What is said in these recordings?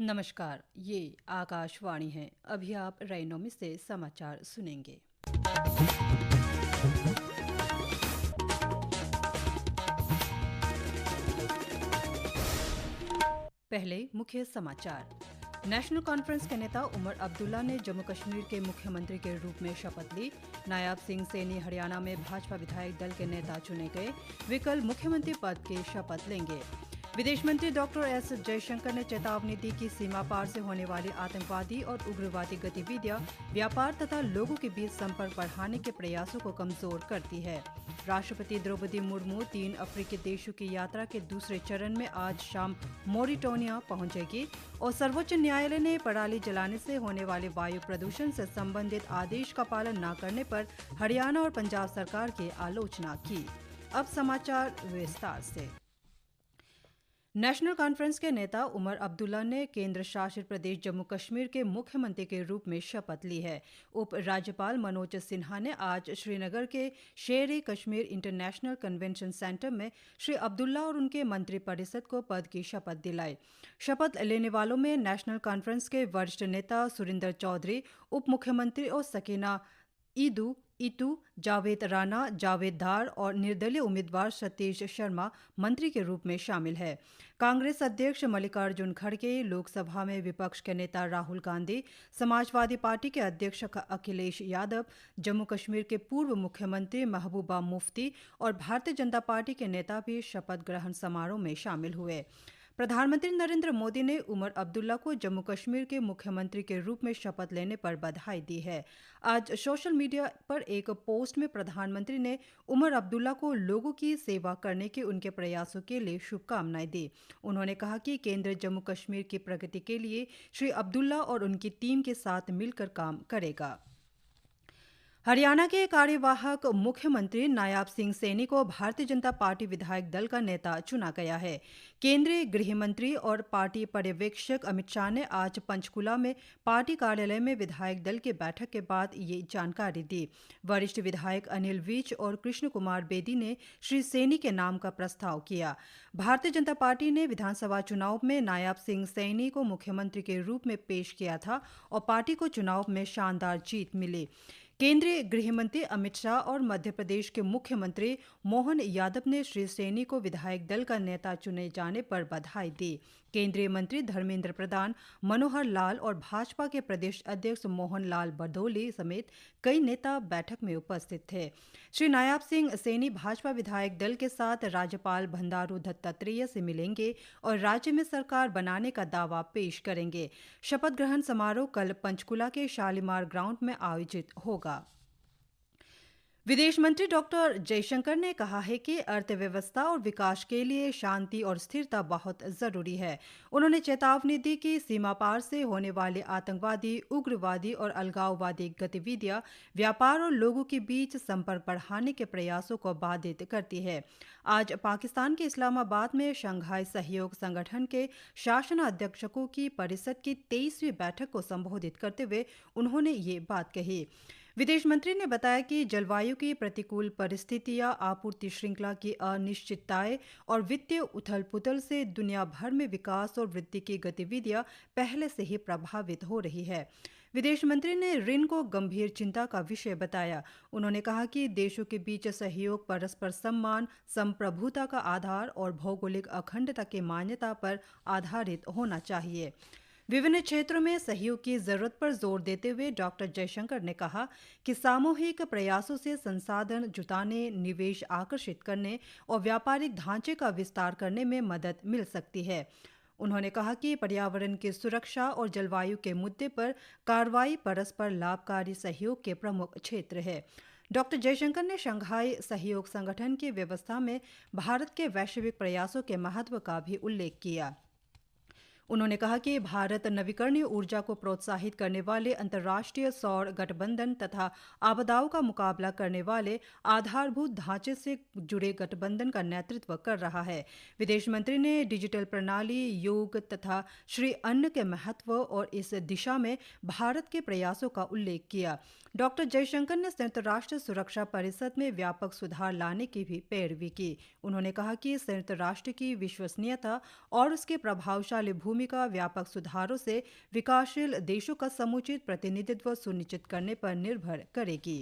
नमस्कार, ये आकाशवाणी है। अभी आप रैनोमी से समाचार सुनेंगे। पहले मुख्य समाचार। नेशनल कॉन्फ्रेंस के नेता उमर अब्दुल्ला ने जम्मू कश्मीर के मुख्यमंत्री के रूप में शपथ ली। नायब सिंह सैनी हरियाणा में भाजपा विधायक दल के नेता चुने गए। वे कल मुख्यमंत्री पद की शपथ लेंगे। विदेश मंत्री डॉक्टर एस जयशंकर ने चेतावनी दी कि सीमा पार से होने वाली आतंकवादी और उग्रवादी गतिविधियां व्यापार तथा लोगों के बीच संपर्क बढ़ाने के प्रयासों को कमजोर करती है। राष्ट्रपति द्रौपदी मुर्मू 3 अफ्रीकी देशों की यात्रा के दूसरे चरण में आज शाम मोरिटोनिया पहुंचेगी और सर्वोच्च न्यायालय ने पराली जलाने से होने वाले वायु प्रदूषण से संबंधित आदेश का पालन न करने पर हरियाणा और पंजाब सरकार की आलोचना की। अब समाचार विस्तार से। नेशनल कॉन्फ्रेंस के नेता उमर अब्दुल्ला ने केंद्र शासित प्रदेश जम्मू कश्मीर के मुख्यमंत्री के रूप में शपथ ली है। उप राज्यपाल मनोज सिन्हा ने आज श्रीनगर के शेर-ए कश्मीर इंटरनेशनल कन्वेंशन सेंटर में श्री अब्दुल्ला और उनके मंत्रिपरिषद को पद की शपथ दिलाई। शपथ लेने वालों में नेशनल कॉन्फ्रेंस के वरिष्ठ नेता सुरिंदर चौधरी, उप मुख्यमंत्री और सकीना इतू, जावेद राणा, जावेद धार और निर्दलीय उम्मीदवार सतीश शर्मा मंत्री के रूप में शामिल है। कांग्रेस अध्यक्ष मल्लिकार्जुन खड़गे, लोकसभा में विपक्ष के नेता राहुल गांधी, समाजवादी पार्टी के अध्यक्ष अखिलेश यादव, जम्मू कश्मीर के पूर्व मुख्यमंत्री महबूबा मुफ्ती और भारतीय जनता पार्टी के नेता भी शपथ ग्रहण समारोह में शामिल हुए। प्रधानमंत्री नरेंद्र मोदी ने उमर अब्दुल्ला को जम्मू कश्मीर के मुख्यमंत्री के रूप में शपथ लेने पर बधाई दी है। आज सोशल मीडिया पर एक पोस्ट में प्रधानमंत्री ने उमर अब्दुल्ला को लोगों की सेवा करने के उनके प्रयासों के लिए शुभकामनाएं दी। उन्होंने कहा कि केंद्र जम्मू कश्मीर की प्रगति के लिए श्री अब्दुल्ला और उनकी टीम के साथ मिलकर काम करेगा। हरियाणा के कार्यवाहक मुख्यमंत्री नायब सिंह सैनी को भारतीय जनता पार्टी विधायक दल का नेता चुना गया है। केंद्रीय गृह मंत्री और पार्टी पर्यवेक्षक अमित शाह ने आज पंचकुला में पार्टी कार्यालय में विधायक दल की बैठक के बाद ये जानकारी दी। वरिष्ठ विधायक अनिल विज और कृष्ण कुमार बेदी ने श्री सैनी के नाम का प्रस्ताव किया। भारतीय जनता पार्टी ने विधानसभा चुनाव में नायब सिंह सैनी को मुख्यमंत्री के रूप में पेश किया था और पार्टी को चुनाव में शानदार जीत मिली। केंद्रीय गृह मंत्री अमित शाह और मध्य प्रदेश के मुख्यमंत्री मोहन यादव ने श्री सैनी को विधायक दल का नेता चुने जाने पर बधाई दी। केंद्रीय मंत्री धर्मेंद्र प्रधान, मनोहर लाल और भाजपा के प्रदेश अध्यक्ष मोहन लाल बरदोली समेत कई नेता बैठक में उपस्थित थे। श्री नायब सिंह सैनी भाजपा विधायक दल के साथ राज्यपाल बंडारू दत्तात्रेय से मिलेंगे और राज्य में सरकार बनाने का दावा पेश करेंगे। शपथ ग्रहण समारोह कल पंचकुला के शालीमार ग्राउंड में आयोजित होगा। विदेश मंत्री डॉक्टर जयशंकर ने कहा है कि अर्थव्यवस्था और विकास के लिए शांति और स्थिरता बहुत जरूरी है। उन्होंने चेतावनी दी कि सीमा पार से होने वाली आतंकवादी, उग्रवादी और अलगाववादी गतिविधियां व्यापार और लोगों के बीच संपर्क बढ़ाने के प्रयासों को बाधित करती है। आज पाकिस्तान के इस्लामाबाद में शंघाई सहयोग संगठन के शासनाध्यक्षों की परिषद की 23वीं बैठक को संबोधित करते हुए उन्होंने ये बात कही। विदेश मंत्री ने बताया कि जलवायु की प्रतिकूल परिस्थितियां, आपूर्ति श्रृंखला की अनिश्चितताएं और वित्तीय उथल-पुथल से दुनिया भर में विकास और वृद्धि की गतिविधियां पहले से ही प्रभावित हो रही है। विदेश मंत्री ने ऋण को गंभीर चिंता का विषय बताया। उन्होंने कहा कि देशों के बीच सहयोग परस्पर सम्मान, संप्रभुता का आधार और भौगोलिक अखंडता की मान्यता पर आधारित होना चाहिए। विभिन्न क्षेत्रों में सहयोग की जरूरत पर जोर देते हुए डॉक्टर जयशंकर ने कहा कि सामूहिक प्रयासों से संसाधन जुटाने, निवेश आकर्षित करने और व्यापारिक ढांचे का विस्तार करने में मदद मिल सकती है। उन्होंने कहा कि पर्यावरण की सुरक्षा और जलवायु के मुद्दे पर कार्रवाई परस्पर लाभकारी सहयोग के प्रमुख क्षेत्र है। डॉक्टर जयशंकर ने शंघाई सहयोग संगठन की व्यवस्था में भारत के वैश्विक प्रयासों के महत्व का भी उल्लेख किया। उन्होंने कहा कि भारत नवीकरणीय ऊर्जा को प्रोत्साहित करने वाले अंतर्राष्ट्रीय सौर गठबंधन तथा आपदाओं का मुकाबला करने वाले आधारभूत ढांचे से जुड़े गठबंधन का नेतृत्व कर रहा है। विदेश मंत्री ने डिजिटल प्रणाली, योग तथा श्री अन्न के महत्व और इस दिशा में भारत के प्रयासों का उल्लेख किया। डॉक्टर जयशंकर ने संयुक्त राष्ट्र सुरक्षा परिषद में व्यापक सुधार लाने की भी पैरवी की। उन्होंने कहा कि संयुक्त राष्ट्र की विश्वसनीयता और उसके प्रभावशाली भूमिका व्यापक सुधारों से विकासशील देशों का समुचित प्रतिनिधित्व सुनिश्चित करने पर निर्भर करेगी।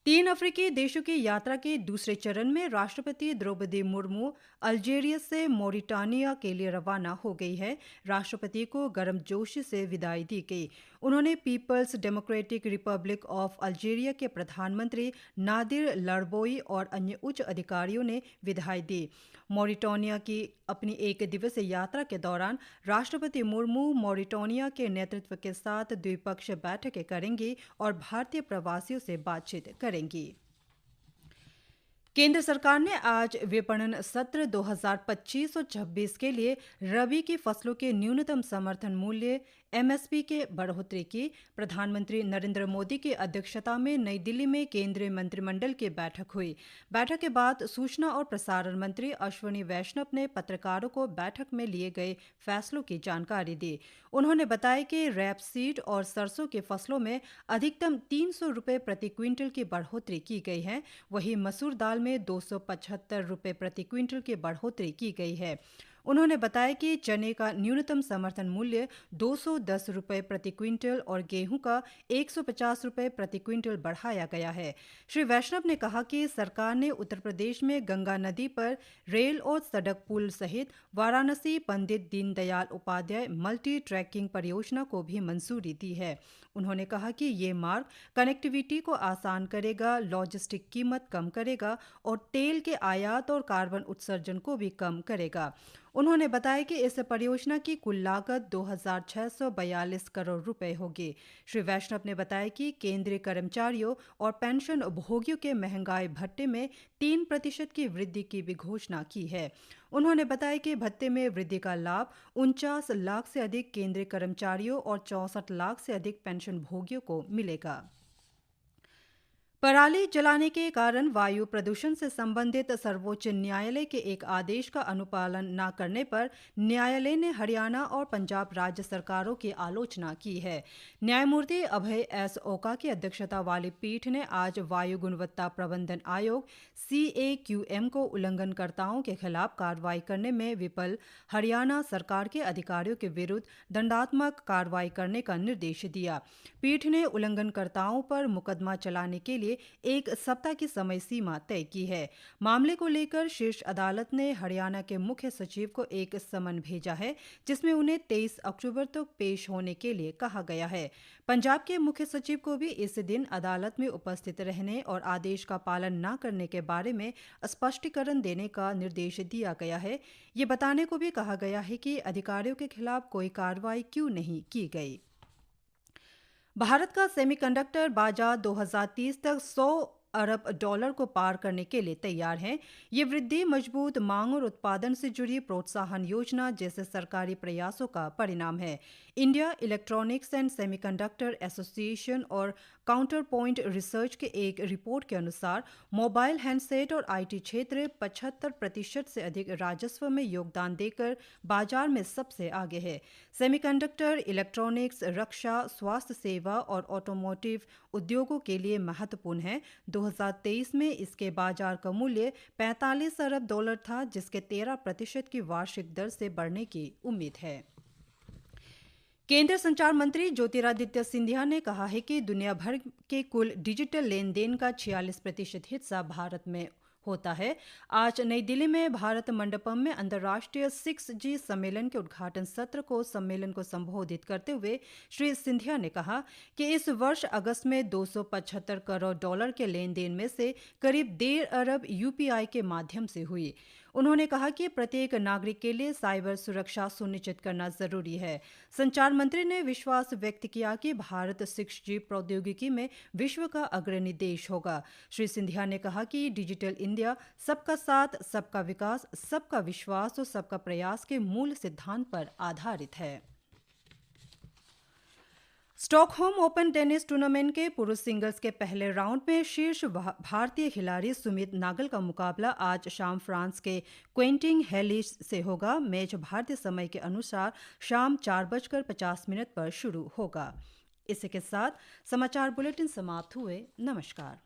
3 अफ्रीकी देशों की यात्रा के दूसरे चरण में राष्ट्रपति द्रौपदी मुर्मू अल्जीरिया से मॉरिटानिया के लिए रवाना हो गई है। राष्ट्रपति को गर्मजोशी से विदाई दी गई। उन्होंने people's democratic republic of Algeria के प्रधानमंत्री नादिर लरबोई और अन्य उच्च अधिकारियों ने विदाई दी। मॉरिटानिया की अपनी एक दिवसीय यात्रा के दौरान राष्ट्रपति मुर्मू मॉरिटानिया के नेतृत्व के साथ द्विपक्षीय बैठकें करेंगी और भारतीय प्रवासियों से बातचीत करेंगी। केंद्र सरकार ने आज विपणन सत्र 2025 और 26 के लिए रबी की फसलों के न्यूनतम समर्थन मूल्य एमएसपी के बढ़ोतरी की। प्रधानमंत्री नरेंद्र मोदी की अध्यक्षता में नई दिल्ली में केंद्रीय मंत्रिमंडल की बैठक हुई। बैठक के बाद सूचना और प्रसारण मंत्री अश्विनी वैष्णव ने पत्रकारों को बैठक में लिए गए फैसलों की जानकारी दी। उन्होंने बताया कि रैपसीड और सरसों की फसलों में अधिकतम 300 रुपये प्रति क्विंटल की बढ़ोतरी की गई है। वहीं मसूर दाल में 275 रुपये प्रति क्विंटल की बढ़ोतरी की गई है। उन्होंने बताया कि चने का न्यूनतम समर्थन मूल्य 210 रुपये प्रति क्विंटल और गेहूं का 150 रुपये प्रति क्विंटल बढ़ाया गया है। श्री वैष्णव ने कहा कि सरकार ने उत्तर प्रदेश में गंगा नदी पर रेल और सड़क पुल सहित वाराणसी पंडित दीनदयाल उपाध्याय मल्टी ट्रैकिंग परियोजना को भी मंजूरी दी है। उन्होंने कहा कि ये मार्ग कनेक्टिविटी को आसान करेगा, लॉजिस्टिक कीमत कम करेगा और तेल के आयात और कार्बन उत्सर्जन को भी कम करेगा। उन्होंने बताया कि इस परियोजना की कुल लागत 2,642 करोड़ रुपए होगी। श्री वैष्णव ने बताया कि केंद्रीय कर्मचारियों और पेंशन भोगियों के महंगाई भत्ते में 3% की वृद्धि की भी घोषणा की है। उन्होंने बताया कि भत्ते में वृद्धि का लाभ 49 लाख से अधिक केंद्रीय कर्मचारियों और 64 लाख से अधिक पेंशन भोगियों को मिलेगा। पराली जलाने के कारण वायु प्रदूषण से संबंधित सर्वोच्च न्यायालय के एक आदेश का अनुपालन न करने पर न्यायालय ने हरियाणा और पंजाब राज्य सरकारों की आलोचना की है। न्यायमूर्ति अभय एस ओका की अध्यक्षता वाली पीठ ने आज वायु गुणवत्ता प्रबंधन आयोग CAQM को उल्लंघनकर्ताओं के खिलाफ कार्रवाई करने में विफल हरियाणा सरकार के अधिकारियों के विरुद्ध दंडात्मक कार्रवाई करने का निर्देश दिया। पीठ ने उल्लंघनकर्ताओं पर मुकदमा चलाने के लिए 1 सप्ताह की समय सीमा तय की है। मामले को लेकर शीर्ष अदालत ने हरियाणा के मुख्य सचिव को एक समन भेजा है, जिसमें उन्हें 23 अक्टूबर तक पेश होने के लिए कहा गया है। पंजाब के मुख्य सचिव को भी इस दिन अदालत में उपस्थित रहने और आदेश का पालन न करने के बारे में स्पष्टीकरण देने का निर्देश दिया गया है। ये बताने को भी कहा गया है कि अधिकारियों के खिलाफ कोई कार्रवाई क्यों नहीं की गई। भारत का सेमीकंडक्टर बाजार 2030 तक $100 अरब को पार करने के लिए तैयार है। ये वृद्धि मजबूत मांग और उत्पादन से जुड़ी प्रोत्साहन योजना जैसे सरकारी प्रयासों का परिणाम है। India electronics and semiconductor association और काउंटर पॉइंट रिसर्च के एक रिपोर्ट के अनुसार मोबाइल हैंडसेट और IT क्षेत्र 75% से अधिक राजस्व में योगदान देकर बाजार में सबसे आगे है। सेमीकंडक्टर इलेक्ट्रॉनिक्स, रक्षा, स्वास्थ्य सेवा और ऑटोमोटिव उद्योगों के लिए महत्वपूर्ण है। 2023 में इसके बाजार का मूल्य $45 अरब था, जिसके 13% की वार्षिक दर से बढ़ने की उम्मीद है। केंद्रीय संचार मंत्री ज्योतिरादित्य सिंधिया ने कहा है कि दुनिया भर के कुल डिजिटल लेन देन का 46% हिस्सा भारत में होता है। आज नई दिल्ली में भारत मंडपम में अंतर्राष्ट्रीय 6G सम्मेलन के उद्घाटन सत्र को संबोधित करते हुए श्री सिंधिया ने कहा कि इस वर्ष अगस्त में $275 करोड़ के लेन देन में से करीब 1.5 अरब UPI के माध्यम से हुई। उन्होंने कहा कि प्रत्येक नागरिक के लिए साइबर सुरक्षा सुनिश्चित करना जरूरी है। संचार मंत्री ने विश्वास व्यक्त किया कि भारत 6G प्रौद्योगिकी में विश्व का अग्रणी देश होगा। श्री सिंधिया ने कहा कि डिजिटल इंडिया सबका साथ, सबका विकास, सबका विश्वास और सबका प्रयास के मूल सिद्धांत पर आधारित है। स्टॉकहोम ओपन टेनिस टूर्नामेंट के पुरुष सिंगल्स के पहले राउंड में शीर्ष भारतीय खिलाड़ी सुमित नागल का मुकाबला आज शाम फ्रांस के क्वेंटिन हेलिस से होगा। मैच भारतीय समय के अनुसार शाम 4:50 पर शुरू होगा। इसी के साथ समाचार बुलेटिन समाप्त हुए। नमस्कार।